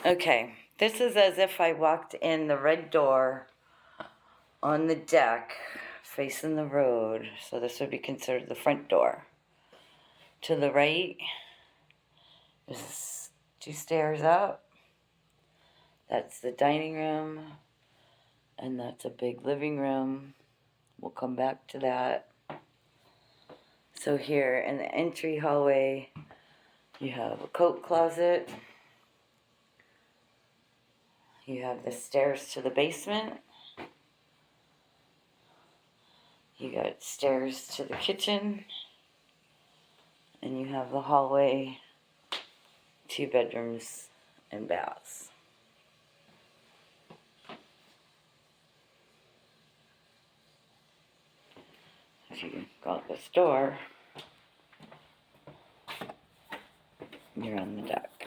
Okay, this is as if I walked in the red door on the deck facing the road. So this would be considered the front door. To the right is 2 stairs up. That's the dining room. And that's a big living room. We'll come back to that. So here in the entry hallway, you have a coat closet. You have the stairs to the basement. You got stairs to the kitchen. And you have the hallway, 2 bedrooms and baths. If you go out this door, you're on the deck.